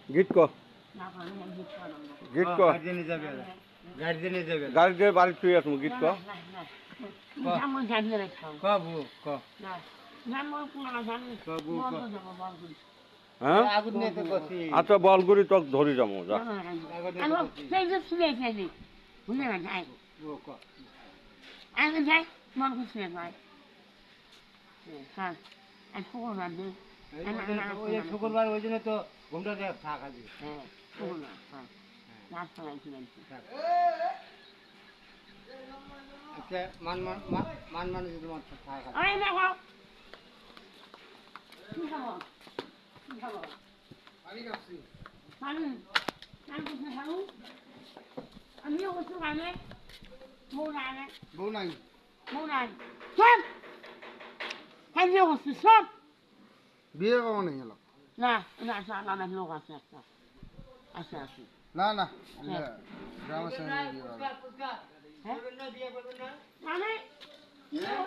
গীত ক গীত ক গাড়ি দিয়ে বাড়ি তুই আসবো গীত ক হ্যাঁ আচ্ছা বলগুড়ি তোক ধরি যাবো যা শুক্রবার ওই জন্য তো ঘুমটা থাকা দিই মান মানে যদি থাকা আমিও করছি কানে বউ নাই সব কাজিও করছি সব বিয়ে কখন হয়ে গেল না না আমার লোক আছে একটা আছে না গ্রামের সঙ্গে মানে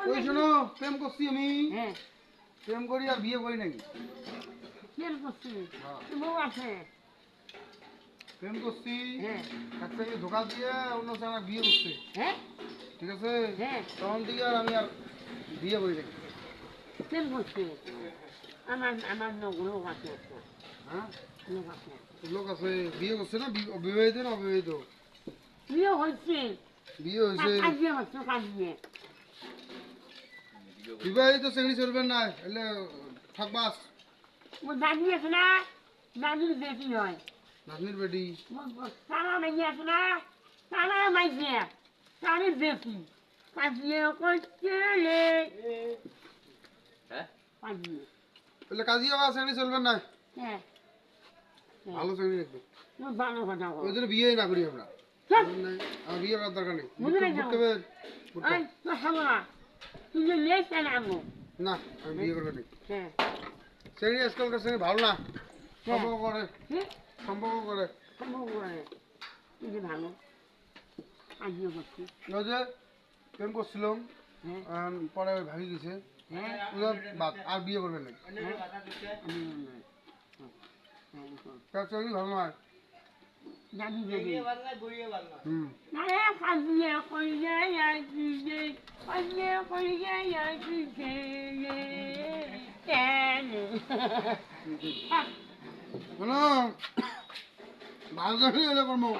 ওই শোনো প্রেম করছি আমি হ্যাঁ প্রেম করি আর বিয়ে করি নাকি প্রেম করছি বউ আছে প্রেম করছি হ্যাঁ একটা ধোকা দিয়ে অন্য সঙ্গে বিয়ে করছে হ্যাঁ ঠিক আছে হ্যাঁ তখন থেকে আর আমি আর বিয়ে করি নাকি প্রেম করছি আমার লোক আছে একটা হ্যাঁ লোক আছে লোক আছে বিয়ে করছে না বিবাহিত না অবিবাহিত বিয়ে হচ্ছে বিয়ে হয়েছে কাজিয়ে হচ্ছে কাজিয়ে বিবাহিত শ্রেণী চলবেন না এলে থাকবাস ও দাদি আছে না দাদির বেটি হয় নাতনির বেটি তারা মাইয়ে আছে না তারা মাইয়ে তারে বেটি কাজিয়ে করছে কাজিয়ে এলে কাজিয়া বা শ্রেণী চলবেন না হ্যাঁ ভালো শ্রেণী রাখবে ভালো কথা ওই জন্য বিয়ে না করি আমরা আমার বিয়ে করার দরকার নেই তুই যে নেই কেন আনবো না আমি বিয়ে করবো না হ্যাঁ শ্রেণী আজকালকার শ্রেণী ভালো না সম্পর্ক করে সম্পর্ক করে তুই যে ভালো কাজিয়ে করছি ওই যে প্রেম করছিলাম হ্যাঁ পরে ভাগি গেছে হ্যাঁ বাদ আর বিয়ে করবেন না তার শ্রেণী ভালো নয় দাদি বেটি হুম নারে কাজিয়ে করি যায় আর কি যে কাজিয়ে করি যায় আর কি যে শোনো ভালো শ্রেণী হলে করবো